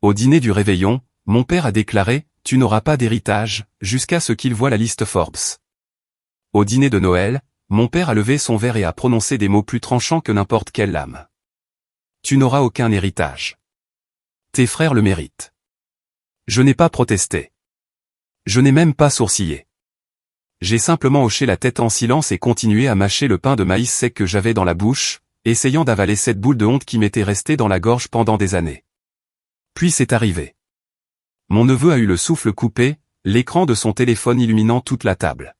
Au dîner du réveillon, mon père a déclaré « Tu n'auras pas d'héritage » jusqu'à ce qu'il voie la liste Forbes. Au dîner de Noël, mon père a levé son verre et a prononcé des mots plus tranchants que n'importe quelle lame. « Tu n'auras aucun héritage. Tes frères le méritent. » Je n'ai pas protesté. Je n'ai même pas sourcillé. J'ai simplement hoché la tête en silence et continué à mâcher le pain de maïs sec que j'avais dans la bouche, essayant d'avaler cette boule de honte qui m'était restée dans la gorge pendant des années. Puis c'est arrivé. Mon neveu a eu le souffle coupé, l'écran de son téléphone illuminant toute la table.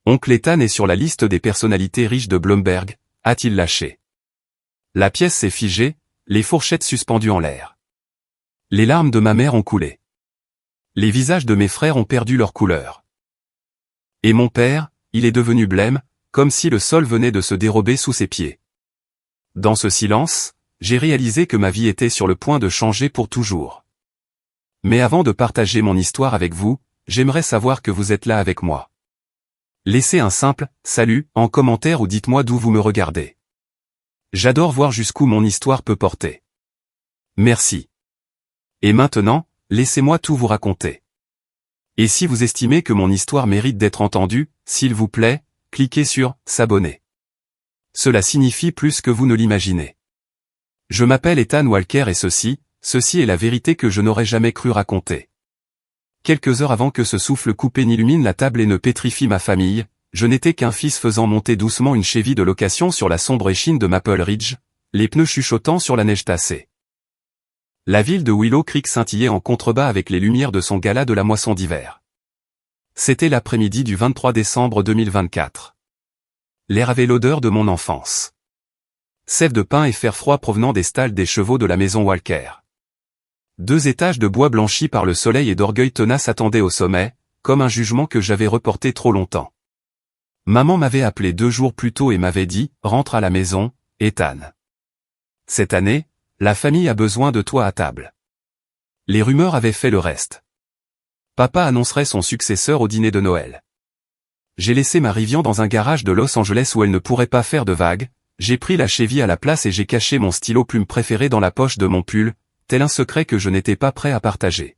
Oncle Ethan est sur la liste des personnalités riches de Bloomberg, a-t-il lâché. La pièce s'est figée, les fourchettes suspendues en l'air. Les larmes de ma mère ont coulé. Les visages de mes frères ont perdu leur couleur. Et mon père, il est devenu blême, comme si le sol venait de se dérober sous ses pieds. Dans ce silence, j'ai réalisé que ma vie était sur le point de changer pour toujours. Mais avant de partager mon histoire avec vous, j'aimerais savoir que vous êtes là avec moi. Laissez un simple « salut » en commentaire ou dites-moi d'où vous me regardez. J'adore voir jusqu'où mon histoire peut porter. Merci. Et maintenant, laissez-moi tout vous raconter. Et si vous estimez que mon histoire mérite d'être entendue, s'il vous plaît, cliquez sur « s'abonner ». Cela signifie plus que vous ne l'imaginez. Je m'appelle Ethan Walker et ceci est la vérité que je n'aurais jamais cru raconter. Quelques heures avant que ce souffle coupé n'illumine la table et ne pétrifie ma famille, je n'étais qu'un fils faisant monter doucement une Chevy de location sur la sombre échine de Maple Ridge, les pneus chuchotant sur la neige tassée. La ville de Willow Creek scintillait en contrebas avec les lumières de son gala de la moisson d'hiver. C'était l'après-midi du 23 décembre 2024. L'air avait l'odeur de mon enfance. Sève de pain et fer froid provenant des stalles des chevaux de la maison Walker. 2 étages de bois blanchis par le soleil et d'orgueil tenace attendaient au sommet, comme un jugement que j'avais reporté trop longtemps. Maman m'avait appelé 2 jours plus tôt et m'avait dit « Rentre à la maison, Ethan. Cette année, la famille a besoin de toi à table. » Les rumeurs avaient fait le reste. Papa annoncerait son successeur au dîner de Noël. J'ai laissé ma Rivian dans un garage de Los Angeles où elle ne pourrait pas faire de vagues, j'ai pris la Chevy à la place et j'ai caché mon stylo plume préféré dans la poche de mon pull, tel un secret que je n'étais pas prêt à partager.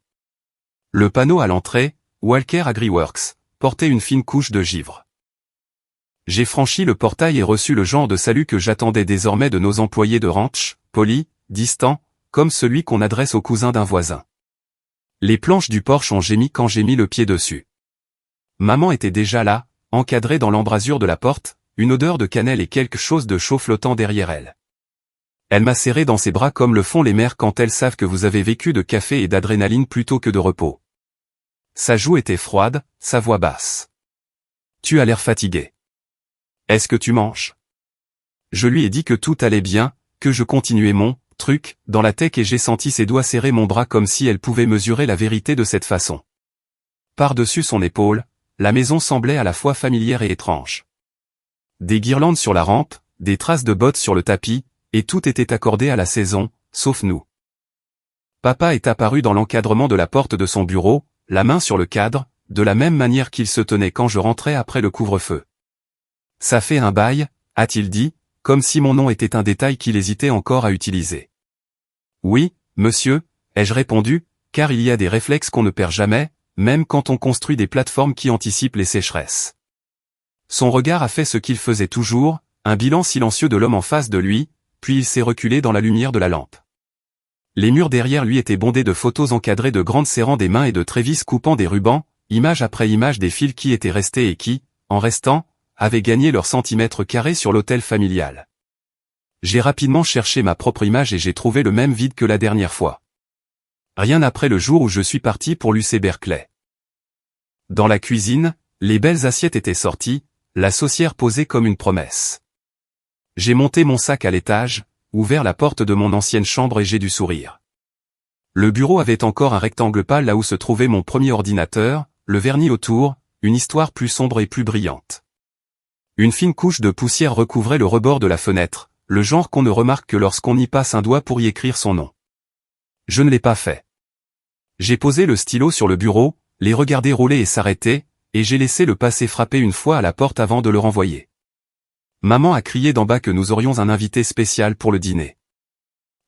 Le panneau à l'entrée, Walker AgriWorks, portait une fine couche de givre. J'ai franchi le portail et reçu le genre de salut que j'attendais désormais de nos employés de ranch, poli, distant, comme celui qu'on adresse au cousin d'un voisin. Les planches du porche ont gémi quand j'ai mis le pied dessus. Maman était déjà là, encadrée dans l'embrasure de la porte, une odeur de cannelle et quelque chose de chaud flottant derrière elle. Elle m'a serré dans ses bras comme le font les mères quand elles savent que vous avez vécu de café et d'adrénaline plutôt que de repos. Sa joue était froide, sa voix basse. « Tu as l'air fatigué. Est-ce que tu manges ?» Je lui ai dit que tout allait bien, que je continuais mon « truc » dans la tech et j'ai senti ses doigts serrer mon bras comme si elle pouvait mesurer la vérité de cette façon. Par-dessus son épaule, la maison semblait à la fois familière et étrange. Des guirlandes sur la rampe, des traces de bottes sur le tapis, et tout était accordé à la saison, sauf nous. Papa est apparu dans l'encadrement de la porte de son bureau, la main sur le cadre, de la même manière qu'il se tenait quand je rentrais après le couvre-feu. « Ça fait un bail », a-t-il dit, comme si mon nom était un détail qu'il hésitait encore à utiliser. « Oui, monsieur », ai-je répondu, car il y a des réflexes qu'on ne perd jamais, même quand on construit des plateformes qui anticipent les sécheresses. Son regard a fait ce qu'il faisait toujours, un bilan silencieux de l'homme en face de lui, puis il s'est reculé dans la lumière de la lampe. Les murs derrière lui étaient bondés de photos encadrées de grandes serrant des mains et de trévis coupant des rubans, image après image des fils qui étaient restés et qui, en restant, avaient gagné leur centimètre carré sur l'hôtel familial. J'ai rapidement cherché ma propre image et j'ai trouvé le même vide que la dernière fois. Rien après le jour où je suis parti pour l'UC Berkeley. Dans la cuisine, les belles assiettes étaient sorties, la saucière posée comme une promesse. J'ai monté mon sac à l'étage, ouvert la porte de mon ancienne chambre et j'ai dû sourire. Le bureau avait encore un rectangle pâle là où se trouvait mon premier ordinateur, le vernis autour, une histoire plus sombre et plus brillante. Une fine couche de poussière recouvrait le rebord de la fenêtre, le genre qu'on ne remarque que lorsqu'on y passe un doigt pour y écrire son nom. Je ne l'ai pas fait. J'ai posé le stylo sur le bureau, les regardé rouler et s'arrêter, et j'ai laissé le passé frapper une fois à la porte avant de le renvoyer. Maman a crié d'en bas que nous aurions un invité spécial pour le dîner.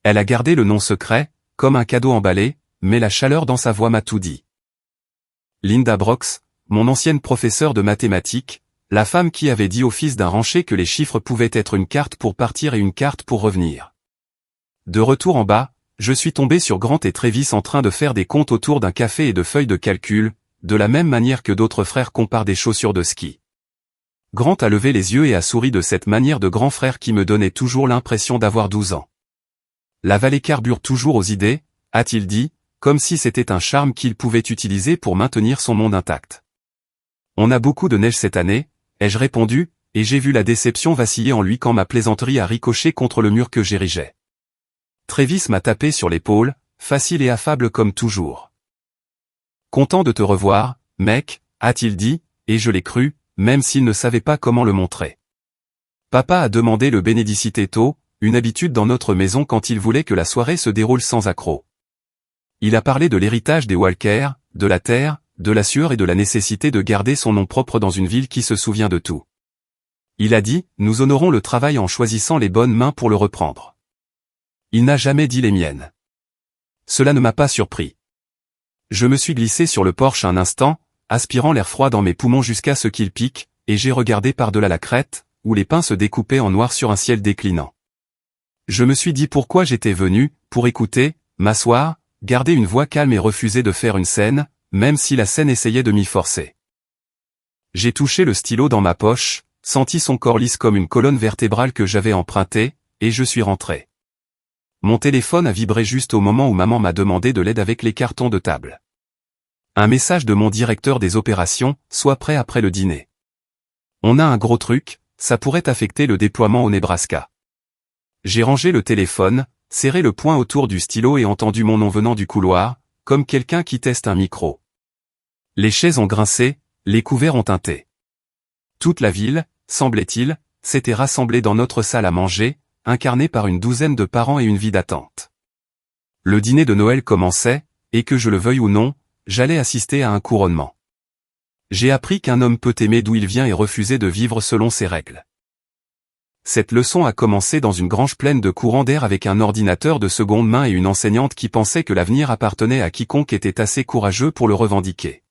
Elle a gardé le nom secret, comme un cadeau emballé, mais la chaleur dans sa voix m'a tout dit. Linda Brooks, mon ancienne professeure de mathématiques, la femme qui avait dit au fils d'un rancher que les chiffres pouvaient être une carte pour partir et une carte pour revenir. De retour en bas, je suis tombé sur Grant et Travis en train de faire des comptes autour d'un café et de feuilles de calcul, de la même manière que d'autres frères comparent des chaussures de ski. Grant a levé les yeux et a souri de cette manière de grand frère qui me donnait toujours l'impression d'avoir 12 ans. La vallée carbure toujours aux idées, a-t-il dit, comme si c'était un charme qu'il pouvait utiliser pour maintenir son monde intact. On a beaucoup de neige cette année, ai-je répondu, et j'ai vu la déception vaciller en lui quand ma plaisanterie a ricoché contre le mur que j'érigeais. Travis m'a tapé sur l'épaule, facile et affable comme toujours. Content de te revoir, mec, a-t-il dit, et je l'ai cru, même s'il ne savait pas comment le montrer. Papa a demandé le benedicite, une habitude dans notre maison quand il voulait que la soirée se déroule sans accroc. Il a parlé de l'héritage des Walker, de la terre, de la sueur et de la nécessité de garder son nom propre dans une ville qui se souvient de tout. Il a dit, nous honorons le travail en choisissant les bonnes mains pour le reprendre. Il n'a jamais dit les miennes. Cela ne m'a pas surpris. Je me suis glissé sur le porche un instant, aspirant l'air froid dans mes poumons jusqu'à ce qu'il pique, et j'ai regardé par-delà la crête, où les pins se découpaient en noir sur un ciel déclinant. Je me suis dit pourquoi j'étais venu, pour écouter, m'asseoir, garder une voix calme et refuser de faire une scène, même si la scène essayait de m'y forcer. J'ai touché le stylo dans ma poche, senti son corps lisse comme une colonne vertébrale que j'avais empruntée, et je suis rentré. Mon téléphone a vibré juste au moment où maman m'a demandé de l'aide avec les cartons de table. Un message de mon directeur des opérations, sois prêt après le dîner. On a un gros truc, ça pourrait affecter le déploiement au Nebraska. J'ai rangé le téléphone, serré le poing autour du stylo et entendu mon nom venant du couloir, comme quelqu'un qui teste un micro. Les chaises ont grincé, les couverts ont tinté. Toute la ville, semblait-il, s'était rassemblée dans notre salle à manger, incarnée par une douzaine de parents et une vie d'attente. Le dîner de Noël commençait, et que je le veuille ou non, j'allais assister à un couronnement. J'ai appris qu'un homme peut aimer d'où il vient et refuser de vivre selon ses règles. Cette leçon a commencé dans une grange pleine de courants d'air avec un ordinateur de seconde main et une enseignante qui pensait que l'avenir appartenait à quiconque était assez courageux pour le revendiquer.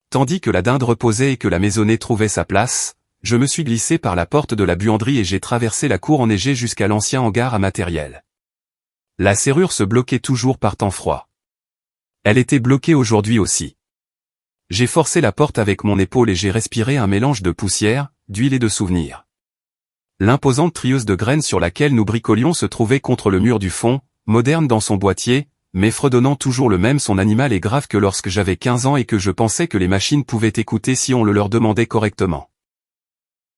Tandis que la dinde reposait et que la maisonnée trouvait sa place, je me suis glissé par la porte de la buanderie et j'ai traversé la cour enneigée jusqu'à l'ancien hangar à matériel. La serrure se bloquait toujours par temps froid. Elle était bloquée aujourd'hui aussi. J'ai forcé la porte avec mon épaule et j'ai respiré un mélange de poussière, d'huile et de souvenirs. L'imposante trieuse de graines sur laquelle nous bricolions se trouvait contre le mur du fond, moderne dans son boîtier, mais fredonnant toujours le même son animal et grave que lorsque j'avais 15 ans et que je pensais que les machines pouvaient écouter si on le leur demandait correctement.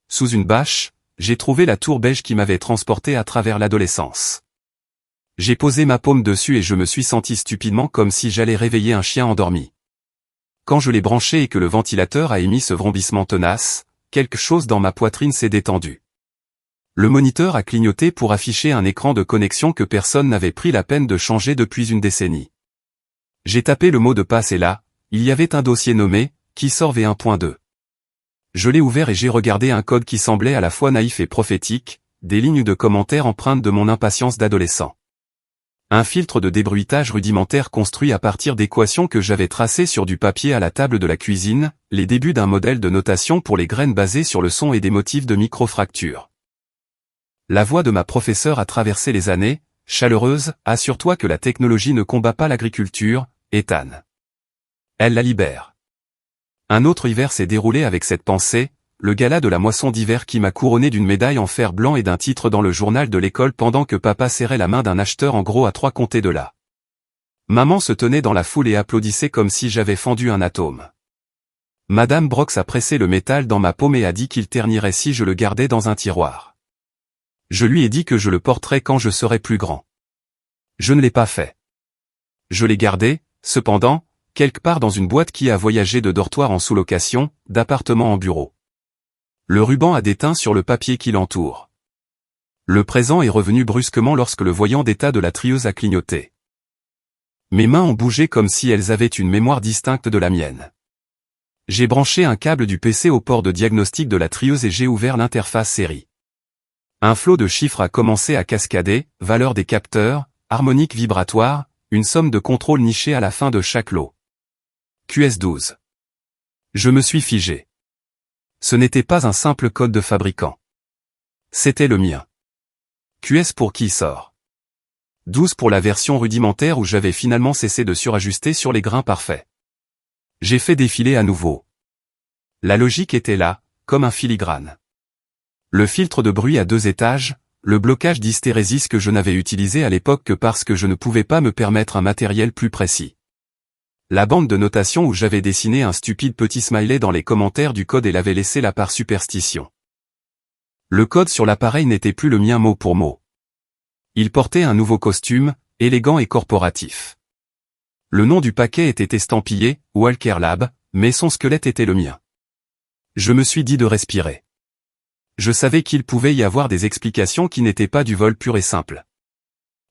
Sous une bâche, j'ai trouvé la tour beige qui m'avait transporté à travers l'adolescence. J'ai posé ma paume dessus et je me suis senti stupidement comme si j'allais réveiller un chien endormi. Quand je l'ai branché et que le ventilateur a émis ce vrombissement tenace, quelque chose dans ma poitrine s'est détendu. Le moniteur a clignoté pour afficher un écran de connexion que personne n'avait pris la peine de changer depuis une décennie. J'ai tapé le mot de passe et là, il y avait un dossier nommé « Qui sort V1.2 ». Je l'ai ouvert et j'ai regardé un code qui semblait à la fois naïf et prophétique, des lignes de commentaires empreintes de mon impatience d'adolescent. Un filtre de débruitage rudimentaire construit à partir d'équations que j'avais tracées sur du papier à la table de la cuisine, les débuts d'un modèle de notation pour les graines basé sur le son et des motifs de microfracture. La voix de ma professeure a traversé les années, chaleureuse, assure-toi que la technologie ne combat pas l'agriculture, Ethan. Elle la libère. Un autre hiver s'est déroulé avec cette pensée, le gala de la moisson d'hiver qui m'a couronné d'une médaille en fer blanc et d'un titre dans le journal de l'école pendant que papa serrait la main d'un acheteur en gros à 3 comtés de là. Maman se tenait dans la foule et applaudissait comme si j'avais fendu un atome. Madame Brooks a pressé le métal dans ma paume et a dit qu'il ternirait si je le gardais dans un tiroir. Je lui ai dit que je le porterais quand je serais plus grand. Je ne l'ai pas fait. Je l'ai gardé, cependant, quelque part dans une boîte qui a voyagé de dortoir en sous-location, d'appartement en bureau. Le ruban a déteint sur le papier qui l'entoure. Le présent est revenu brusquement lorsque le voyant d'état de la trieuse a clignoté. Mes mains ont bougé comme si elles avaient une mémoire distincte de la mienne. J'ai branché un câble du PC au port de diagnostic de la trieuse et j'ai ouvert l'interface série. Un flot de chiffres a commencé à cascader, valeur des capteurs, harmonique vibratoire, une somme de contrôle nichée à la fin de chaque lot. QS12. Je me suis figé. Ce n'était pas un simple code de fabricant. C'était le mien. QS pour qui sort. 12 pour la version rudimentaire où j'avais finalement cessé de surajuster sur les grains parfaits. J'ai fait défiler à nouveau. La logique était là, comme un filigrane. Le filtre de bruit à 2 étages, le blocage d'hystérésis que je n'avais utilisé à l'époque que parce que je ne pouvais pas me permettre un matériel plus précis. La bande de notation où j'avais dessiné un stupide petit smiley dans les commentaires du code et l'avais laissé là par superstition. Le code sur l'appareil n'était plus le mien mot pour mot. Il portait un nouveau costume, élégant et corporatif. Le nom du paquet était estampillé, Walker Lab, mais son squelette était le mien. Je me suis dit de respirer. Je savais qu'il pouvait y avoir des explications qui n'étaient pas du vol pur et simple.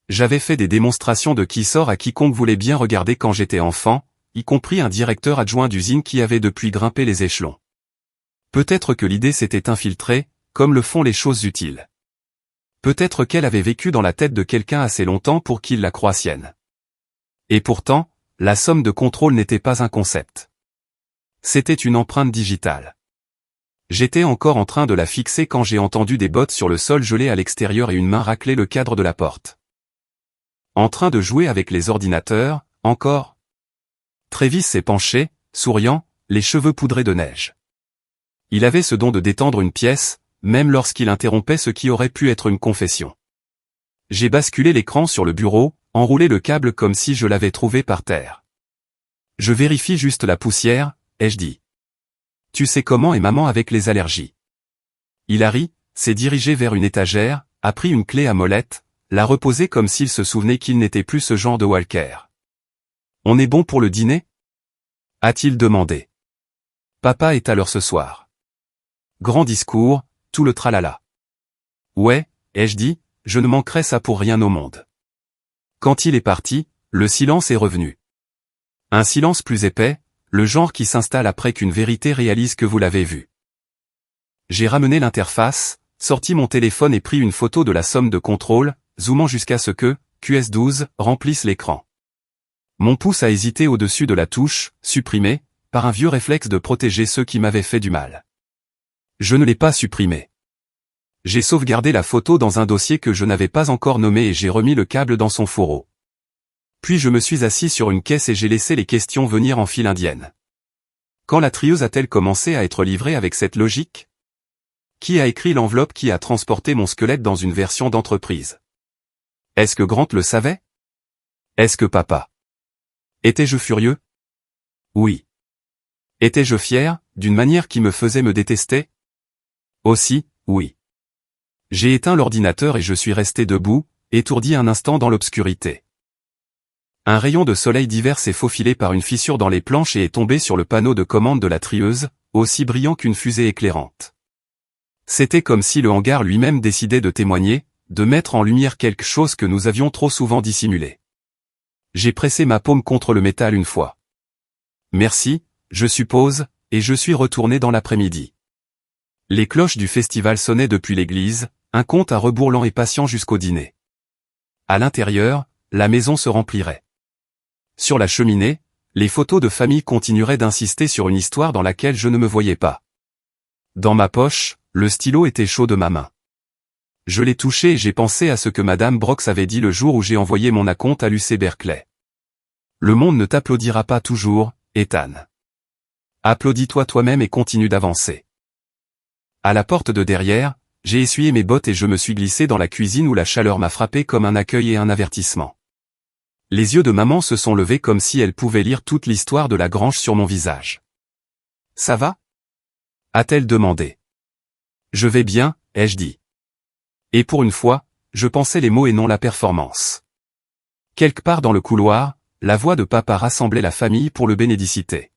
J'avais fait des démonstrations de qui sort à quiconque voulait bien regarder quand j'étais enfant, y compris un directeur adjoint d'usine qui avait depuis grimpé les échelons. Peut-être que l'idée s'était infiltrée, comme le font les choses utiles. Peut-être qu'elle avait vécu dans la tête de quelqu'un assez longtemps pour qu'il la croie sienne. Et pourtant, la somme de contrôle n'était pas un concept. C'était une empreinte digitale. J'étais encore en train de la fixer quand j'ai entendu des bottes sur le sol gelé à l'extérieur et une main racler le cadre de la porte. En train de jouer avec les ordinateurs, encore. Travis s'est penché, souriant, les cheveux poudrés de neige. Il avait ce don de détendre une pièce, même lorsqu'il interrompait ce qui aurait pu être une confession. J'ai basculé l'écran sur le bureau, enroulé le câble comme si je l'avais trouvé par terre. Je vérifie juste la poussière, ai-je dit. Tu sais comment est maman avec les allergies. Il a ri, s'est dirigé vers une étagère, a pris une clé à molette, l'a reposée comme s'il se souvenait qu'il n'était plus ce genre de Walker. On est bon pour le dîner? A-t-il demandé. Papa est à l'heure ce soir. Grand discours, tout le tralala. Ouais, ai-je dit, je ne manquerai ça pour rien au monde. Quand il est parti, le silence est revenu. Un silence plus épais, le genre qui s'installe après qu'une vérité réalise que vous l'avez vu. J'ai ramené l'interface, sorti mon téléphone et pris une photo de la somme de contrôle, zoomant jusqu'à ce que, QS12, remplisse l'écran. Mon pouce a hésité au-dessus de la touche, supprimée, par un vieux réflexe de protéger ceux qui m'avaient fait du mal. Je ne l'ai pas supprimé. J'ai sauvegardé la photo dans un dossier que je n'avais pas encore nommé et j'ai remis le câble dans son fourreau. Puis je me suis assis sur une caisse et j'ai laissé les questions venir en file indienne. Quand la trieuse a-t-elle commencé à être livrée avec cette logique? Qui a écrit l'enveloppe qui a transporté mon squelette dans une version d'entreprise? Est-ce que Grant le savait? Est-ce que papa? Étais-je furieux? Oui. Étais-je fier, d'une manière qui me faisait me détester? Aussi, oui. J'ai éteint l'ordinateur et je suis resté debout, étourdi un instant dans l'obscurité. Un rayon de soleil d'hiver s'est faufilé par une fissure dans les planches et est tombé sur le panneau de commande de la trieuse, aussi brillant qu'une fusée éclairante. C'était comme si le hangar lui-même décidait de témoigner, de mettre en lumière quelque chose que nous avions trop souvent dissimulé. J'ai pressé ma paume contre le métal une fois. Merci, je suppose, et je suis retourné dans l'après-midi. Les cloches du festival sonnaient depuis l'église, un compte à rebours lent et patient jusqu'au dîner. À l'intérieur, la maison se remplirait. Sur la cheminée, les photos de famille continueraient d'insister sur une histoire dans laquelle je ne me voyais pas. Dans ma poche, le stylo était chaud de ma main. Je l'ai touché et j'ai pensé à ce que Madame Brox avait dit le jour où j'ai envoyé mon acompte à l'UC Berkeley. Le monde ne t'applaudira pas toujours, Ethan. Applaudis-toi toi-même et continue d'avancer. À la porte de derrière, j'ai essuyé mes bottes et je me suis glissé dans la cuisine où la chaleur m'a frappé comme un accueil et un avertissement. Les yeux de maman se sont levés comme si elle pouvait lire toute l'histoire de la grange sur mon visage. « Ça va ?» a-t-elle demandé. « Je vais bien », ai-je dit. Et pour une fois, je pensais les mots et non la performance. Quelque part dans le couloir, la voix de papa rassemblait la famille pour le bénédiciter.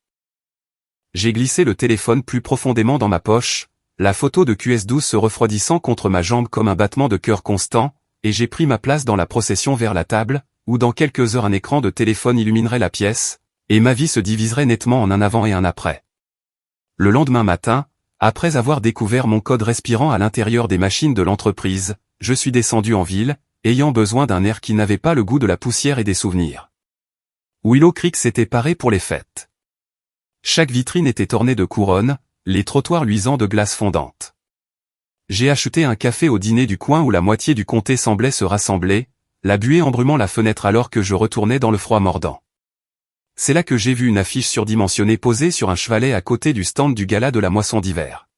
J'ai glissé le téléphone plus profondément dans ma poche, la photo de QS12 se refroidissant contre ma jambe comme un battement de cœur constant, et j'ai pris ma place dans la procession vers la table, où dans quelques heures un écran de téléphone illuminerait la pièce, et ma vie se diviserait nettement en un avant et un après. Le lendemain matin, après avoir découvert mon code respirant à l'intérieur des machines de l'entreprise, je suis descendu en ville, ayant besoin d'un air qui n'avait pas le goût de la poussière et des souvenirs. Willow Creek s'était paré pour les fêtes. Chaque vitrine était ornée de couronnes, les trottoirs luisants de glace fondante. J'ai acheté un café au dîner du coin où la moitié du comté semblait se rassembler, la buée embrumant la fenêtre alors que je retournais dans le froid mordant. C'est là que j'ai vu une affiche surdimensionnée posée sur un chevalet à côté du stand du gala de la moisson d'hiver.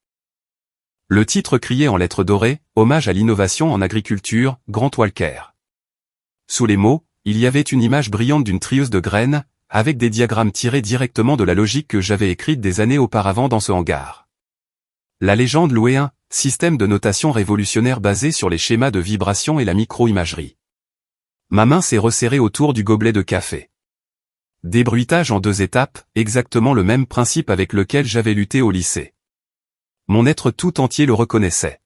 Le titre criait en lettres dorées, hommage à l'innovation en agriculture, Grant Walker. Sous les mots, il y avait une image brillante d'une trieuse de graines, avec des diagrammes tirés directement de la logique que j'avais écrite des années auparavant dans ce hangar. La légende louait un système de notation révolutionnaire basé sur les schémas de vibration et la micro-imagerie. Ma main s'est resserrée autour du gobelet de café. Débruitage en 2 étapes, exactement le même principe avec lequel j'avais lutté au lycée. Mon être tout entier le reconnaissait.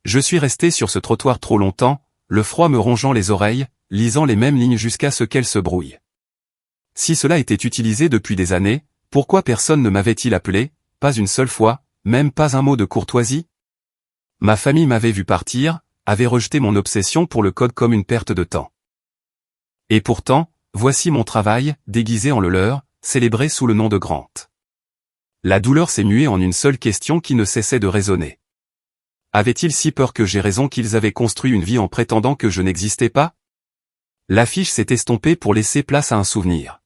Je suis resté sur ce trottoir trop longtemps, le froid me rongeant les oreilles, lisant les mêmes lignes jusqu'à ce qu'elles se brouillent. Si cela était utilisé depuis des années, pourquoi personne ne m'avait-il appelé, pas une seule fois, même pas un mot de courtoisie? Ma famille m'avait vu partir, avait rejeté mon obsession pour le code comme une perte de temps. Et pourtant, voici mon travail, déguisé en le leur, célébré sous le nom de Grant. La douleur s'est muée en une seule question qui ne cessait de résonner. Avaient-ils si peur que j'ai raison qu'ils avaient construit une vie en prétendant que je n'existais pas? L'affiche s'est estompée pour laisser place à un souvenir.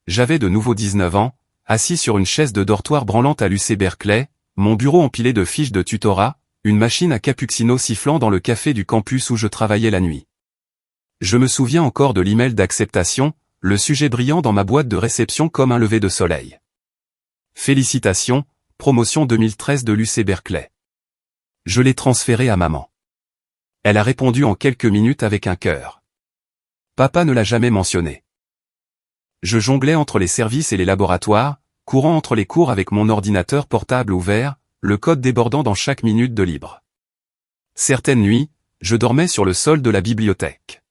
J'avais de nouveau 19 ans, assis sur une chaise de dortoir branlante à l'UC Berkeley, mon bureau empilé de fiches de tutorat, une machine à cappuccino sifflant dans le café du campus où je travaillais la nuit. Je me souviens encore de l'email d'acceptation, le sujet brillant dans ma boîte de réception comme un lever de soleil. Félicitations, promotion 2013 de l'UC Berkeley. Je l'ai transféré à maman. Elle a répondu en quelques minutes avec un cœur. Papa ne l'a jamais mentionné. Je jonglais entre les services et les laboratoires, courant entre les cours avec mon ordinateur portable ouvert, le code débordant dans chaque minute de libre. Certaines nuits, je dormais sur le sol de la bibliothèque.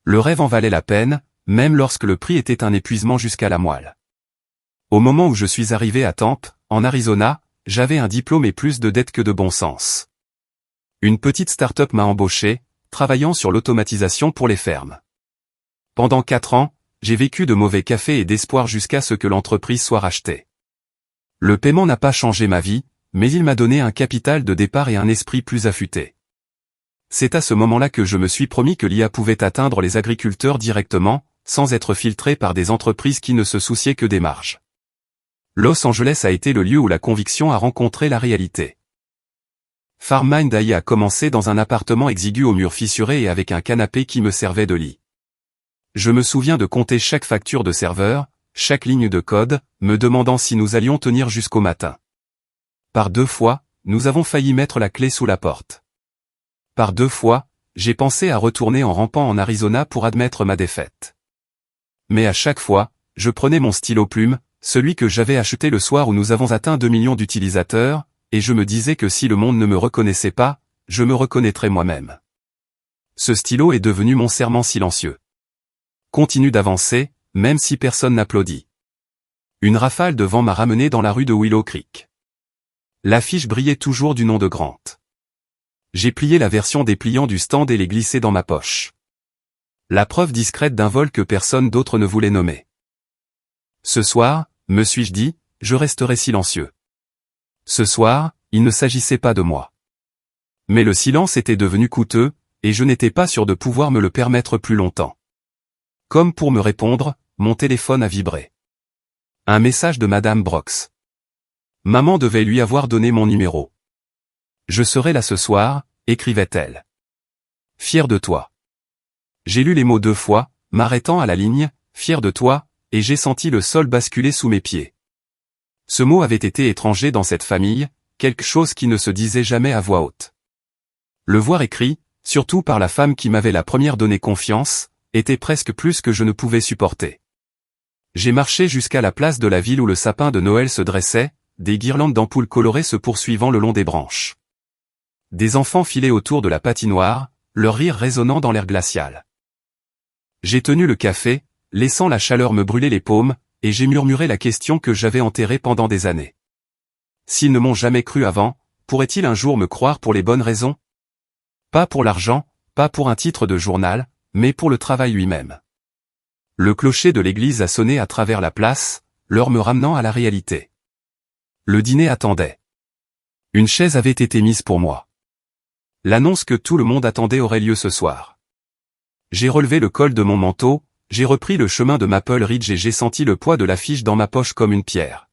Le rêve en valait la peine, même lorsque le prix était un épuisement jusqu'à la moelle. Au moment où je suis arrivé à Tempe, en Arizona, j'avais un diplôme et plus de dettes que de bon sens. Une petite start-up m'a embauché, travaillant sur l'automatisation pour les fermes. Pendant 4 ans, j'ai vécu de mauvais cafés et d'espoir jusqu'à ce que l'entreprise soit rachetée. Le paiement n'a pas changé ma vie, mais il m'a donné un capital de départ et un esprit plus affûté. C'est à ce moment-là que je me suis promis que l'IA pouvait atteindre les agriculteurs directement, sans être filtré par des entreprises qui ne se souciaient que des marges. Los Angeles a été le lieu où la conviction a rencontré la réalité. FarmMind AI a commencé dans un appartement exigu aux murs fissurés et avec un canapé qui me servait de lit. Je me souviens de compter chaque facture de serveur, chaque ligne de code, me demandant si nous allions tenir jusqu'au matin. Par 2 fois, nous avons failli mettre la clé sous la porte. Par 2 fois, j'ai pensé à retourner en rampant en Arizona pour admettre ma défaite. Mais à chaque fois, je prenais mon stylo plume, celui que j'avais acheté le soir où nous avons atteint 2 millions d'utilisateurs, et je me disais que si le monde ne me reconnaissait pas, je me reconnaîtrais moi-même. Ce stylo est devenu mon serment silencieux. Continue d'avancer, même si personne n'applaudit. Une rafale de vent m'a ramené dans la rue de Willow Creek. L'affiche brillait toujours du nom de Grant. J'ai plié la version dépliant du stand et l'ai glissée dans ma poche. La preuve discrète d'un vol que personne d'autre ne voulait nommer. Ce soir, me suis-je dit, je resterai silencieux. Ce soir, il ne s'agissait pas de moi. Mais le silence était devenu coûteux, et je n'étais pas sûr de pouvoir me le permettre plus longtemps. Comme pour me répondre, mon téléphone a vibré. Un message de Madame Brox. Maman devait lui avoir donné mon numéro. Je serai là ce soir, écrivait-elle. Fier de toi. J'ai lu les mots 2 fois, m'arrêtant à la ligne, fier de toi, et j'ai senti le sol basculer sous mes pieds. Ce mot avait été étranger dans cette famille, quelque chose qui ne se disait jamais à voix haute. Le voir écrit, surtout par la femme qui m'avait la première donné confiance, était presque plus que je ne pouvais supporter. J'ai marché jusqu'à la place de la ville où le sapin de Noël se dressait, des guirlandes d'ampoules colorées se poursuivant le long des branches. Des enfants filaient autour de la patinoire, leur rire résonnant dans l'air glacial. J'ai tenu le café, laissant la chaleur me brûler les paumes, et j'ai murmuré la question que j'avais enterrée pendant des années. S'ils ne m'ont jamais cru avant, pourraient-ils un jour me croire pour les bonnes raisons? Pas pour l'argent, pas pour un titre de journal, mais pour le travail lui-même. Le clocher de l'église a sonné à travers la place, l'heure me ramenant à la réalité. Le dîner attendait. Une chaise avait été mise pour moi. L'annonce que tout le monde attendait aurait lieu ce soir. J'ai relevé le col de mon manteau, j'ai repris le chemin de Maple Ridge et j'ai senti le poids de l'affiche dans ma poche comme une pierre.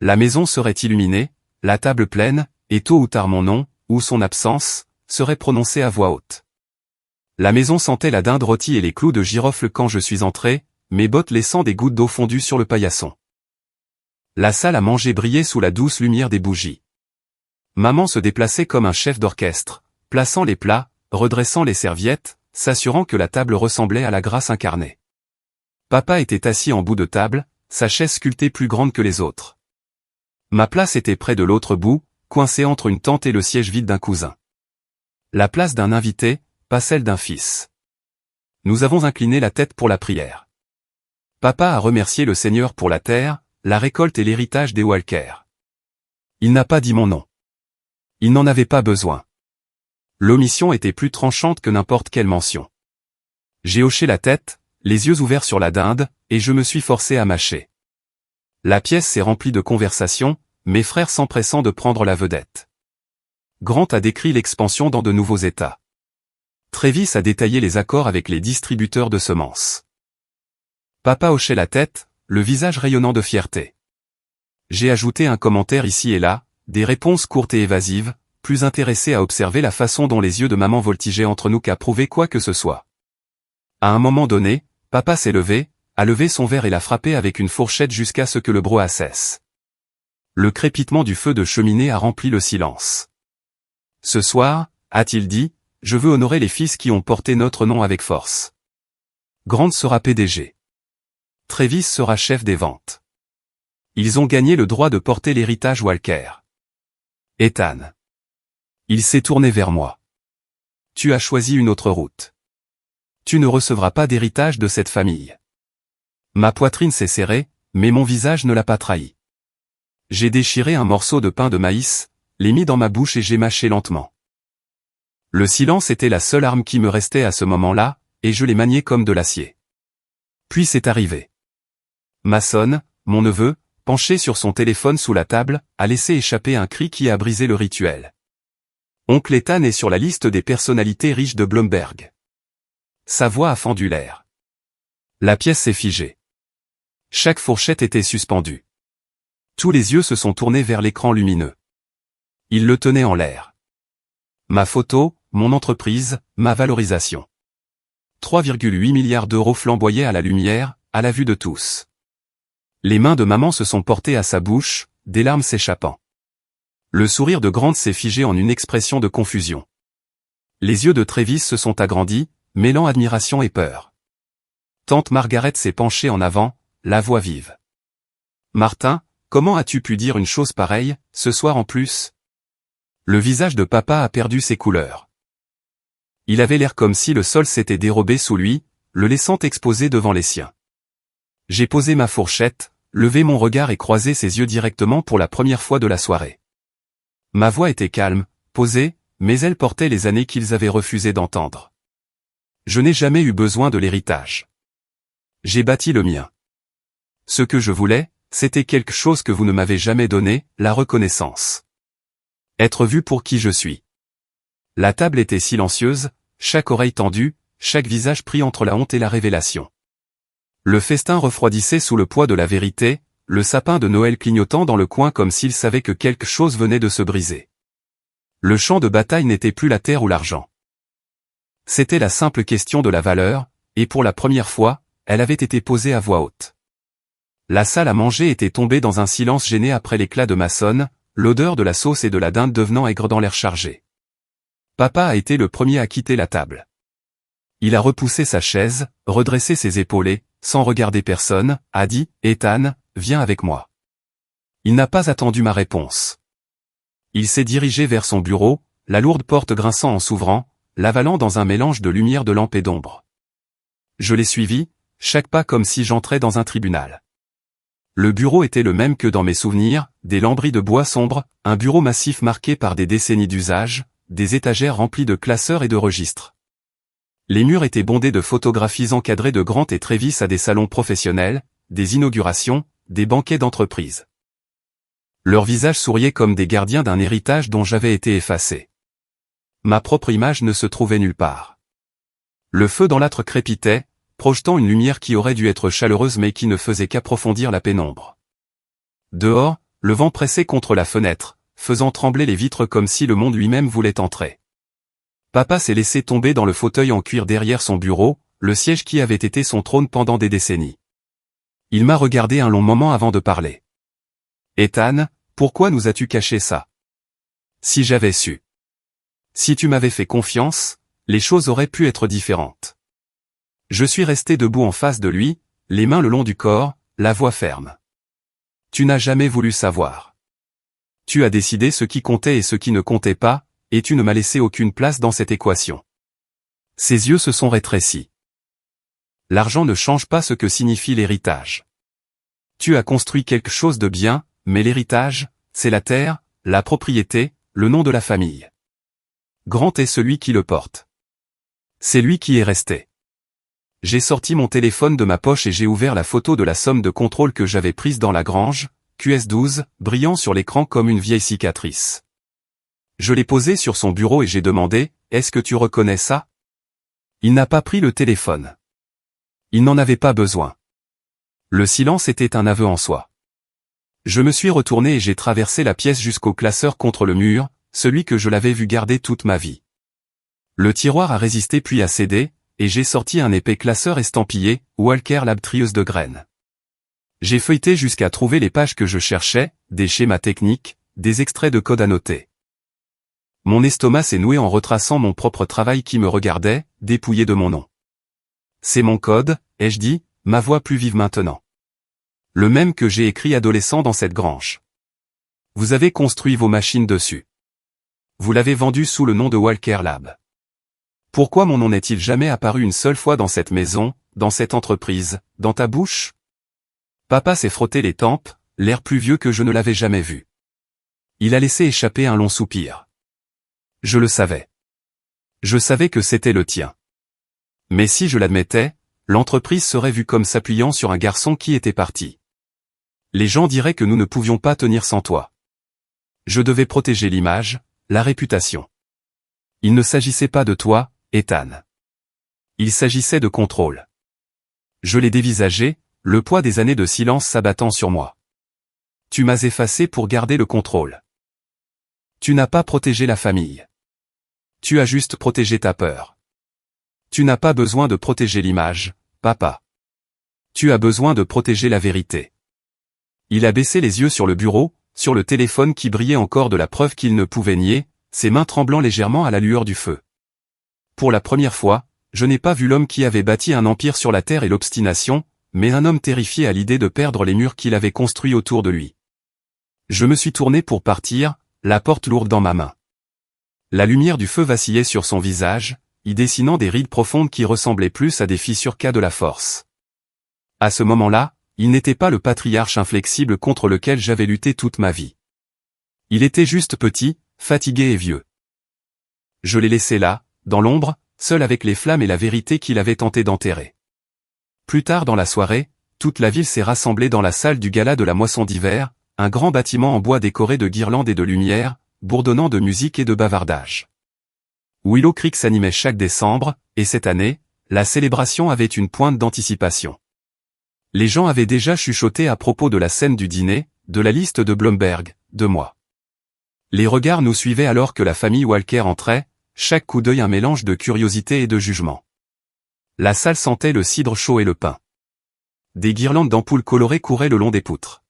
La maison serait illuminée, la table pleine, et tôt ou tard mon nom, ou son absence, serait prononcé à voix haute. La maison sentait la dinde rôtie et les clous de girofle quand je suis entré, mes bottes laissant des gouttes d'eau fondues sur le paillasson. La salle à manger brillait sous la douce lumière des bougies. Maman se déplaçait comme un chef d'orchestre, plaçant les plats, redressant les serviettes, s'assurant que la table ressemblait à la grâce incarnée. Papa était assis en bout de table, sa chaise sculptée plus grande que les autres. Ma place était près de l'autre bout, coincée entre une tante et le siège vide d'un cousin. La place d'un invité, pas celle d'un fils. Nous avons incliné la tête pour la prière. Papa a remercié le Seigneur pour la terre, la récolte et l'héritage des Walker. Il n'a pas dit mon nom. Il n'en avait pas besoin. L'omission était plus tranchante que n'importe quelle mention. J'ai hoché la tête, les yeux ouverts sur la dinde, et je me suis forcé à mâcher. La pièce s'est remplie de conversations, mes frères s'empressant de prendre la vedette. Grant a décrit l'expansion dans de nouveaux États. Travis a détaillé les accords avec les distributeurs de semences. Papa hochait la tête, le visage rayonnant de fierté. J'ai ajouté un commentaire ici et là, des réponses courtes et évasives, plus intéressé à observer la façon dont les yeux de maman voltigeaient entre nous qu'à prouver quoi que ce soit. À un moment donné, papa s'est levé, a levé son verre et l'a frappé avec une fourchette jusqu'à ce que le brouhaha cesse. Le crépitement du feu de cheminée a rempli le silence. Ce soir, a-t-il dit, je veux honorer les fils qui ont porté notre nom avec force. Grant sera PDG. Travis sera chef des ventes. Ils ont gagné le droit de porter l'héritage Walker. Ethan. Il s'est tourné vers moi. Tu as choisi une autre route. Tu ne recevras pas d'héritage de cette famille. Ma poitrine s'est serrée, mais mon visage ne l'a pas trahi. J'ai déchiré un morceau de pain de maïs, l'ai mis dans ma bouche et j'ai mâché lentement. Le silence était la seule arme qui me restait à ce moment-là, et je l'ai manié comme de l'acier. Puis c'est arrivé. Mason, mon neveu, penché sur son téléphone sous la table, a laissé échapper un cri qui a brisé le rituel. Oncle Ethan est sur la liste des personnalités riches de Bloomberg. Sa voix a fendu l'air. La pièce s'est figée. Chaque fourchette était suspendue. Tous les yeux se sont tournés vers l'écran lumineux. Il le tenait en l'air. Ma photo, mon entreprise, ma valorisation. 3,8 milliards d'euros flamboyaient à la lumière, à la vue de tous. Les mains de maman se sont portées à sa bouche, des larmes s'échappant. Le sourire de Grant s'est figé en une expression de confusion. Les yeux de Travis se sont agrandis, mêlant admiration et peur. Tante Margaret s'est penchée en avant, la voix vive. Martin, comment as-tu pu dire une chose pareille, ce soir en plus? Le visage de papa a perdu ses couleurs. Il avait l'air comme si le sol s'était dérobé sous lui, le laissant exposé devant les siens. J'ai posé ma fourchette, levé mon regard et croisé ses yeux directement pour la première fois de la soirée. Ma voix était calme, posée, mais elle portait les années qu'ils avaient refusé d'entendre. Je n'ai jamais eu besoin de l'héritage. J'ai bâti le mien. Ce que je voulais, c'était quelque chose que vous ne m'avez jamais donné, la reconnaissance. Être vu pour qui je suis. La table était silencieuse, chaque oreille tendue, chaque visage pris entre la honte et la révélation. Le festin refroidissait sous le poids de la vérité, le sapin de Noël clignotant dans le coin comme s'il savait que quelque chose venait de se briser. Le champ de bataille n'était plus la terre ou l'argent. C'était la simple question de la valeur, et pour la première fois, elle avait été posée à voix haute. La salle à manger était tombée dans un silence gêné après l'éclat de Mason, l'odeur de la sauce et de la dinde devenant aigre dans l'air chargé. Papa a été le premier à quitter la table. Il a repoussé sa chaise, redressé ses épaules et, sans regarder personne, a dit « Ethan, viens avec moi ». Il n'a pas attendu ma réponse. Il s'est dirigé vers son bureau, la lourde porte grinçant en s'ouvrant, l'avalant dans un mélange de lumière de lampe et d'ombre. Je l'ai suivi, chaque pas comme si j'entrais dans un tribunal. Le bureau était le même que dans mes souvenirs, des lambris de bois sombre, un bureau massif marqué par des décennies d'usage, des étagères remplies de classeurs et de registres. Les murs étaient bondés de photographies encadrées de Grant et Travis à des salons professionnels, des inaugurations, des banquets d'entreprise. Leurs visages souriaient comme des gardiens d'un héritage dont j'avais été effacé. Ma propre image ne se trouvait nulle part. Le feu dans l'âtre crépitait, projetant une lumière qui aurait dû être chaleureuse mais qui ne faisait qu'approfondir la pénombre. Dehors, le vent pressait contre la fenêtre, faisant trembler les vitres comme si le monde lui-même voulait entrer. Papa s'est laissé tomber dans le fauteuil en cuir derrière son bureau, le siège qui avait été son trône pendant des décennies. Il m'a regardé un long moment avant de parler. « Ethan, pourquoi nous as-tu caché ça? Si j'avais su. Si tu m'avais fait confiance, les choses auraient pu être différentes. » Je suis resté debout en face de lui, les mains le long du corps, la voix ferme. « Tu n'as jamais voulu savoir. Tu as décidé ce qui comptait et ce qui ne comptait pas, et tu ne m'as laissé aucune place dans cette équation. » Ses yeux se sont rétrécis. « L'argent ne change pas ce que signifie l'héritage. Tu as construit quelque chose de bien, mais l'héritage, c'est la terre, la propriété, le nom de la famille. Grant est celui qui le porte. C'est lui qui est resté. » J'ai sorti mon téléphone de ma poche et j'ai ouvert la photo de la somme de contrôle que j'avais prise dans la grange, QS12, brillant sur l'écran comme une vieille cicatrice. Je l'ai posée sur son bureau et j'ai demandé, « Est-ce que tu reconnais ça ?» Il n'a pas pris le téléphone. Il n'en avait pas besoin. Le silence était un aveu en soi. Je me suis retourné et j'ai traversé la pièce jusqu'au classeur contre le mur, celui que je l'avais vu garder toute ma vie. Le tiroir a résisté puis a cédé, et j'ai sorti un épais classeur estampillé, Walker Lab trieuse de graines. J'ai feuilleté jusqu'à trouver les pages que je cherchais, des schémas techniques, des extraits de code annotés. Mon estomac s'est noué en retraçant mon propre travail qui me regardait, dépouillé de mon nom. C'est mon code, ai-je dit, ma voix plus vive maintenant. Le même que j'ai écrit adolescent dans cette grange. Vous avez construit vos machines dessus. Vous l'avez vendu sous le nom de Walker Lab. Pourquoi mon nom n'est-il jamais apparu une seule fois dans cette maison, dans cette entreprise, dans ta bouche? Papa s'est frotté les tempes, l'air plus vieux que je ne l'avais jamais vu. Il a laissé échapper un long soupir. Je le savais. Je savais que c'était le tien. Mais si je l'admettais, l'entreprise serait vue comme s'appuyant sur un garçon qui était parti. Les gens diraient que nous ne pouvions pas tenir sans toi. Je devais protéger l'image, la réputation. Il ne s'agissait pas de toi, Ethan. Il s'agissait de contrôle. Je l'ai dévisagé, le poids des années de silence s'abattant sur moi. Tu m'as effacé pour garder le contrôle. Tu n'as pas protégé la famille. Tu as juste protégé ta peur. Tu n'as pas besoin de protéger l'image, papa. Tu as besoin de protéger la vérité. Il a baissé les yeux sur le bureau, sur le téléphone qui brillait encore de la preuve qu'il ne pouvait nier, ses mains tremblant légèrement à la lueur du feu. Pour la première fois, je n'ai pas vu l'homme qui avait bâti un empire sur la terre et l'obstination, mais un homme terrifié à l'idée de perdre les murs qu'il avait construits autour de lui. Je me suis tourné pour partir, la porte lourde dans ma main. La lumière du feu vacillait sur son visage, y dessinant des rides profondes qui ressemblaient plus à des fissures qu'à de la force. À ce moment-là, il n'était pas le patriarche inflexible contre lequel j'avais lutté toute ma vie. Il était juste petit, fatigué et vieux. Je l'ai laissé là, dans l'ombre, seul avec les flammes et la vérité qu'il avait tenté d'enterrer. Plus tard dans la soirée, toute la ville s'est rassemblée dans la salle du gala de la moisson d'hiver, un grand bâtiment en bois décoré de guirlandes et de lumière, bourdonnant de musique et de bavardage. Willow Creek s'animait chaque décembre, et cette année, la célébration avait une pointe d'anticipation. Les gens avaient déjà chuchoté à propos de la scène du dîner, de la liste de Blomberg, de moi. Les regards nous suivaient alors que la famille Walker entrait, chaque coup d'œil un mélange de curiosité et de jugement. La salle sentait le cidre chaud et le pain. Des guirlandes d'ampoules colorées couraient le long des poutres.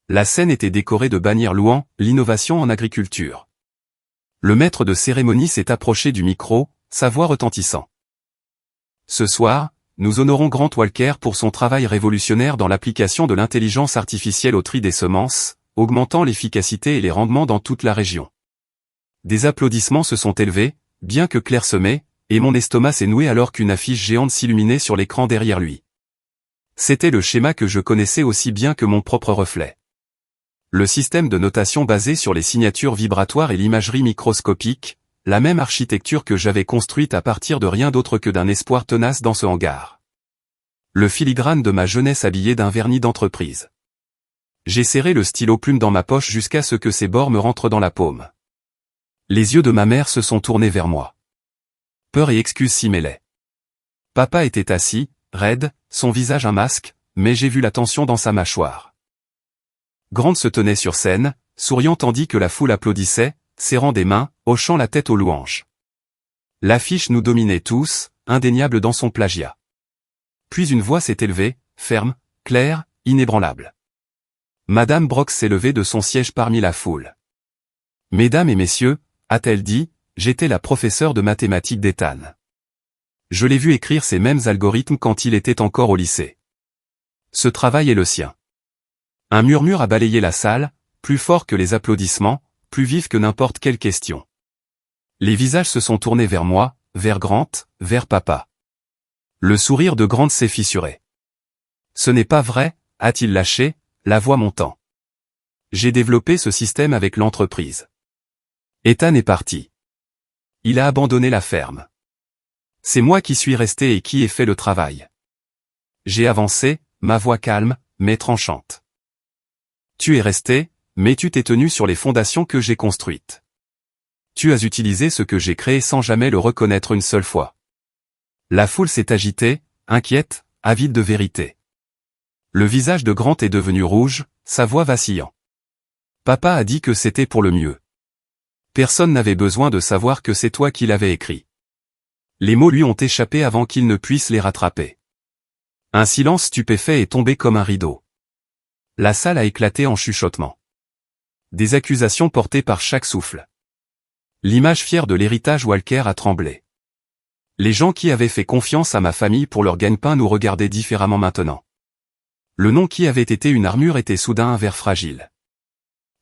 La scène était décorée de bannières louant l'innovation en agriculture. Le maître de cérémonie s'est approché du micro, sa voix retentissant. Ce soir, nous honorons Grant Walker pour son travail révolutionnaire dans l'application de l'intelligence artificielle au tri des semences, augmentant l'efficacité et les rendements dans toute la région. Des applaudissements se sont élevés, bien que clairsemés, et mon estomac s'est noué alors qu'une affiche géante s'illuminait sur l'écran derrière lui. C'était le schéma que je connaissais aussi bien que mon propre reflet. Le système de notation basé sur les signatures vibratoires et l'imagerie microscopique, la même architecture que j'avais construite à partir de rien d'autre que d'un espoir tenace dans ce hangar. Le filigrane de ma jeunesse habillée d'un vernis d'entreprise. J'ai serré le stylo plume dans ma poche jusqu'à ce que ses bords me rentrent dans la paume. Les yeux de ma mère se sont tournés vers moi. Peur et excuses s'y mêlaient. Papa était assis, raide, son visage un masque, mais j'ai vu la tension dans sa mâchoire. Grant se tenait sur scène, souriant tandis que la foule applaudissait, serrant des mains, hochant la tête aux louanges. L'affiche nous dominait tous, indéniable dans son plagiat. Puis une voix s'est élevée, ferme, claire, inébranlable. Madame Brox s'est levée de son siège parmi la foule. « Mesdames et messieurs, a-t-elle dit, j'étais la professeure de mathématiques d'Ethan. Je l'ai vu écrire ces mêmes algorithmes quand il était encore au lycée. Ce travail est le sien. » Un murmure a balayé la salle, plus fort que les applaudissements, plus vif que n'importe quelle question. Les visages se sont tournés vers moi, vers Grant, vers papa. Le sourire de Grant s'est fissuré. « Ce n'est pas vrai, a-t-il lâché, la voix montant. J'ai développé ce système avec l'entreprise. Ethan est parti. Il a abandonné la ferme. C'est moi qui suis resté et qui ai fait le travail. J'ai avancé, ma voix calme, mais tranchante. Tu es resté, mais tu t'es tenu sur les fondations que j'ai construites. Tu as utilisé ce que j'ai créé sans jamais le reconnaître une seule fois. La foule s'est agitée, inquiète, avide de vérité. Le visage de Grant est devenu rouge, sa voix vacillant. Papa a dit que c'était pour le mieux. Personne n'avait besoin de savoir que c'est toi qui l'avais écrit. Les mots lui ont échappé avant qu'il ne puisse les rattraper. Un silence stupéfait est tombé comme un rideau. La salle a éclaté en chuchotements. Des accusations portées par chaque souffle. L'image fière de l'héritage Walker a tremblé. Les gens qui avaient fait confiance à ma famille pour leur gagne-pain nous regardaient différemment maintenant. Le nom qui avait été une armure était soudain un verre fragile.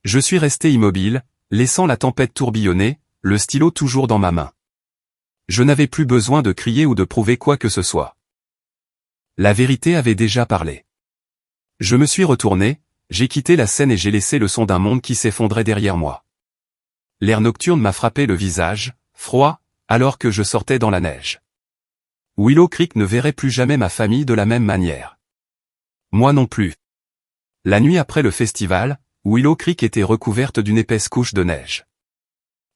Je suis resté immobile, laissant la tempête tourbillonner, le stylo toujours dans ma main. Je n'avais plus besoin de crier ou de prouver quoi que ce soit. La vérité avait déjà parlé. Je me suis retourné, j'ai quitté la scène et j'ai laissé le son d'un monde qui s'effondrait derrière moi. L'air nocturne m'a frappé le visage, froid, alors que je sortais dans la neige. Willow Creek ne verrait plus jamais ma famille de la même manière. Moi non plus. La nuit après le festival, Willow Creek était recouverte d'une épaisse couche de neige.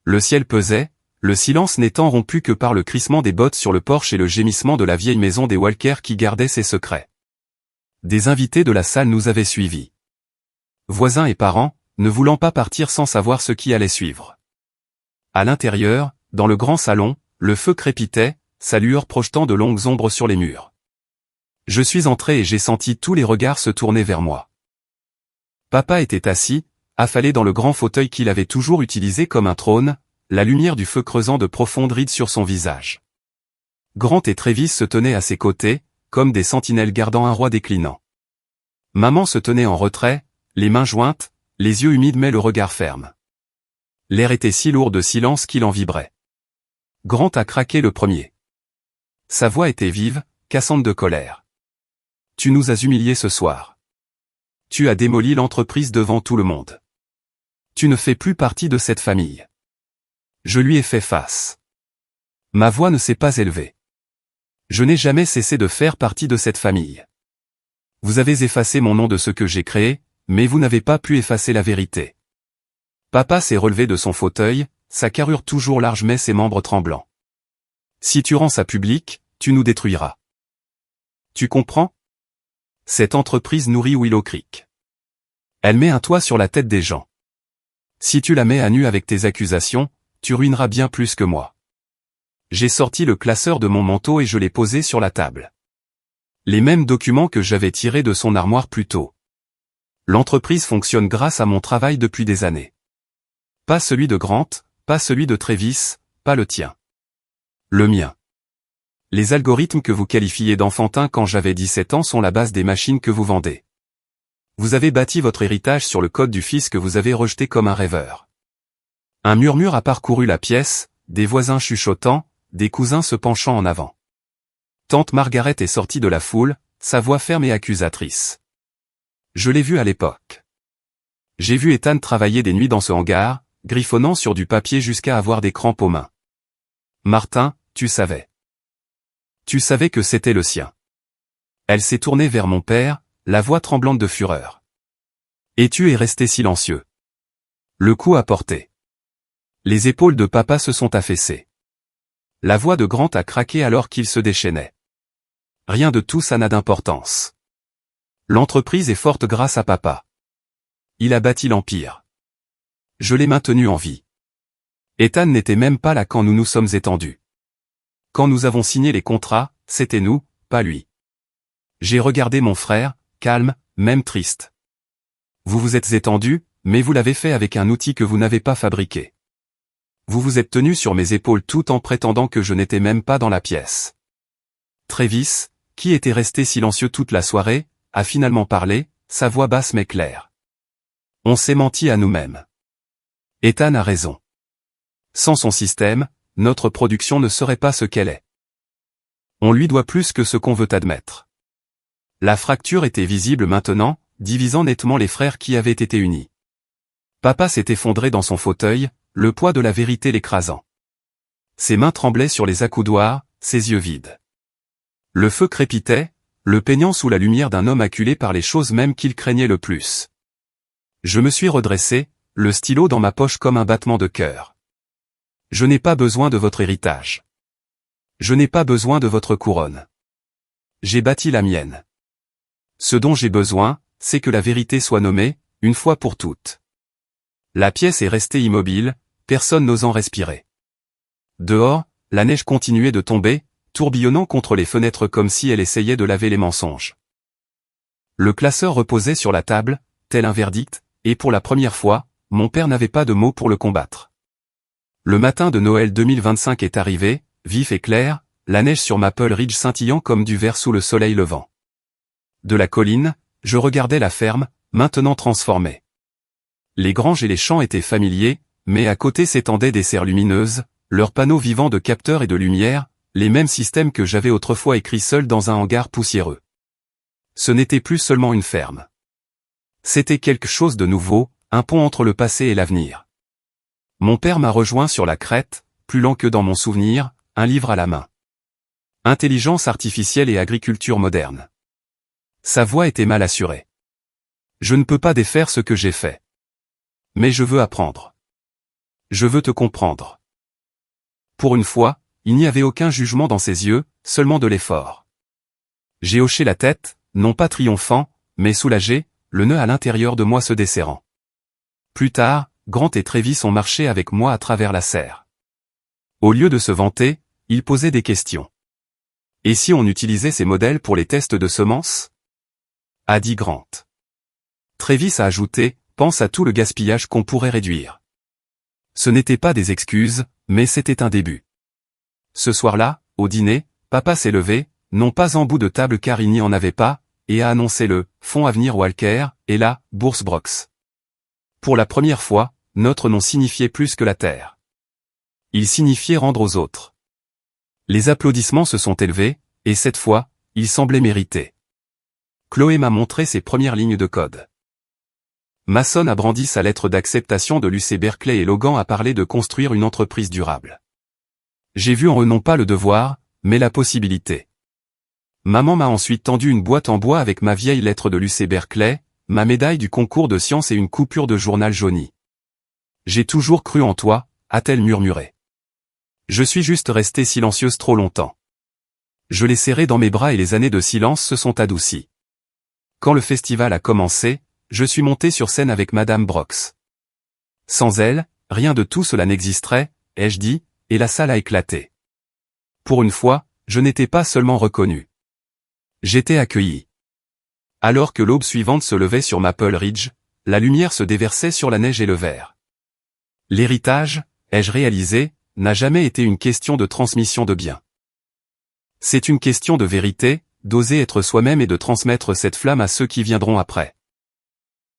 Le ciel pesait, le silence n'étant rompu que par le crissement des bottes sur le porche et le gémissement de la vieille maison des Walker qui gardait ses secrets. Des invités de la salle nous avaient suivis. Voisins et parents, ne voulant pas partir sans savoir ce qui allait suivre. À l'intérieur, dans le grand salon, le feu crépitait, sa lueur projetant de longues ombres sur les murs. Je suis entré et j'ai senti tous les regards se tourner vers moi. Papa était assis, affalé dans le grand fauteuil qu'il avait toujours utilisé comme un trône, la lumière du feu creusant de profondes rides sur son visage. Grant et Travis se tenaient à ses côtés, comme des sentinelles gardant un roi déclinant. Maman se tenait en retrait, les mains jointes, les yeux humides mais le regard ferme. L'air était si lourd de silence qu'il en vibrait. Grant a craqué le premier. Sa voix était vive, cassante de colère. Tu nous as humiliés ce soir. Tu as démoli l'entreprise devant tout le monde. Tu ne fais plus partie de cette famille. Je lui ai fait face. Ma voix ne s'est pas élevée. Je n'ai jamais cessé de faire partie de cette famille. Vous avez effacé mon nom de ce que j'ai créé, mais vous n'avez pas pu effacer la vérité. Papa s'est relevé de son fauteuil, sa carrure toujours large mais ses membres tremblants. Si tu rends ça public, tu nous détruiras. Tu comprends? Cette entreprise nourrit Willow Creek. Elle met un toit sur la tête des gens. Si tu la mets à nu avec tes accusations, tu ruineras bien plus que moi. J'ai sorti le classeur de mon manteau et je l'ai posé sur la table. Les mêmes documents que j'avais tirés de son armoire plus tôt. L'entreprise fonctionne grâce à mon travail depuis des années. Pas celui de Grant, pas celui de Travis, pas le tien. Le mien. Les algorithmes que vous qualifiez d'enfantins quand j'avais 17 ans sont la base des machines que vous vendez. Vous avez bâti votre héritage sur le code du fils que vous avez rejeté comme un rêveur. Un murmure a parcouru la pièce, des voisins chuchotant, des cousins se penchant en avant. Tante Margaret est sortie de la foule, sa voix ferme et accusatrice. Je l'ai vue à l'époque. J'ai vu Ethan travailler des nuits dans ce hangar, griffonnant sur du papier jusqu'à avoir des crampes aux mains. Martin, tu savais. Tu savais que c'était le sien. Elle s'est tournée vers mon père, la voix tremblante de fureur. Et tu es resté silencieux. Le coup a porté. Les épaules de papa se sont affaissées. La voix de Grant a craqué alors qu'il se déchaînait. Rien de tout ça n'a d'importance. L'entreprise est forte grâce à papa. Il a bâti l'empire. Je l'ai maintenu en vie. Ethan n'était même pas là quand nous nous sommes étendus. Quand nous avons signé les contrats, c'était nous, pas lui. J'ai regardé mon frère, calme, même triste. Vous vous êtes étendu, mais vous l'avez fait avec un outil que vous n'avez pas fabriqué. Vous vous êtes tenu sur mes épaules tout en prétendant que je n'étais même pas dans la pièce. Travis, qui était resté silencieux toute la soirée, a finalement parlé, sa voix basse mais claire. On s'est menti à nous-mêmes. Ethan a raison. Sans son système, notre production ne serait pas ce qu'elle est. On lui doit plus que ce qu'on veut admettre. La fracture était visible maintenant, divisant nettement les frères qui avaient été unis. Papa s'est effondré dans son fauteuil, le poids de la vérité l'écrasant. Ses mains tremblaient sur les accoudoirs, ses yeux vides. Le feu crépitait, le peignant sous la lumière d'un homme acculé par les choses mêmes qu'il craignait le plus. Je me suis redressé, le stylo dans ma poche comme un battement de cœur. Je n'ai pas besoin de votre héritage. Je n'ai pas besoin de votre couronne. J'ai bâti la mienne. Ce dont j'ai besoin, c'est que la vérité soit nommée, une fois pour toutes. La pièce est restée immobile, personne n'osant respirer. Dehors, la neige continuait de tomber, tourbillonnant contre les fenêtres comme si elle essayait de laver les mensonges. Le classeur reposait sur la table, tel un verdict, et pour la première fois, mon père n'avait pas de mots pour le combattre. Le matin de Noël 2025 est arrivé, vif et clair, la neige sur Maple Ridge scintillant comme du verre sous le soleil levant. De la colline, je regardais la ferme, maintenant transformée. Les granges et les champs étaient familiers, mais à côté s'étendaient des serres lumineuses, leurs panneaux vivants de capteurs et de lumière, les mêmes systèmes que j'avais autrefois écrits seul dans un hangar poussiéreux. Ce n'était plus seulement une ferme. C'était quelque chose de nouveau, un pont entre le passé et l'avenir. Mon père m'a rejoint sur la crête, plus lent que dans mon souvenir, un livre à la main. Intelligence artificielle et agriculture moderne. Sa voix était mal assurée. Je ne peux pas défaire ce que j'ai fait. Mais je veux apprendre. Je veux te comprendre. Pour une fois, il n'y avait aucun jugement dans ses yeux, seulement de l'effort. J'ai hoché la tête, non pas triomphant, mais soulagé, le nœud à l'intérieur de moi se desserrant. Plus tard, Grant et Travis ont marché avec moi à travers la serre. Au lieu de se vanter, ils posaient des questions. Et si on utilisait ces modèles pour les tests de semences ? A dit Grant. Travis a ajouté, pense à tout le gaspillage qu'on pourrait réduire. Ce n'était pas des excuses, mais c'était un début. Ce soir-là, au dîner, papa s'est levé, non pas en bout de table car il n'y en avait pas, et a annoncé le « Fonds Avenir Walker » et la « Bourse Brox ». Pour la première fois, notre nom signifiait plus que la terre. Il signifiait rendre aux autres. Les applaudissements se sont élevés, et cette fois, ils semblaient mérités. Chloé m'a montré ses premières lignes de code. Mason a brandi sa lettre d'acceptation de l'UC Berkeley et Logan a parlé de construire une entreprise durable. J'ai vu en eux non pas le devoir, mais la possibilité. Maman m'a ensuite tendu une boîte en bois avec ma vieille lettre de l'UC Berkeley, ma médaille du concours de sciences et une coupure de journal jauni. J'ai toujours cru en toi, a-t-elle murmuré. Je suis juste restée silencieuse trop longtemps. Je l'ai serrée dans mes bras et les années de silence se sont adoucies. Quand le festival a commencé, je suis monté sur scène avec Madame Brox. Sans elle, rien de tout cela n'existerait, ai-je dit, et la salle a éclaté. Pour une fois, je n'étais pas seulement reconnu. J'étais accueilli. Alors que l'aube suivante se levait sur Maple Ridge, la lumière se déversait sur la neige et le verre. L'héritage, ai-je réalisé, n'a jamais été une question de transmission de biens. C'est une question de vérité, d'oser être soi-même et de transmettre cette flamme à ceux qui viendront après.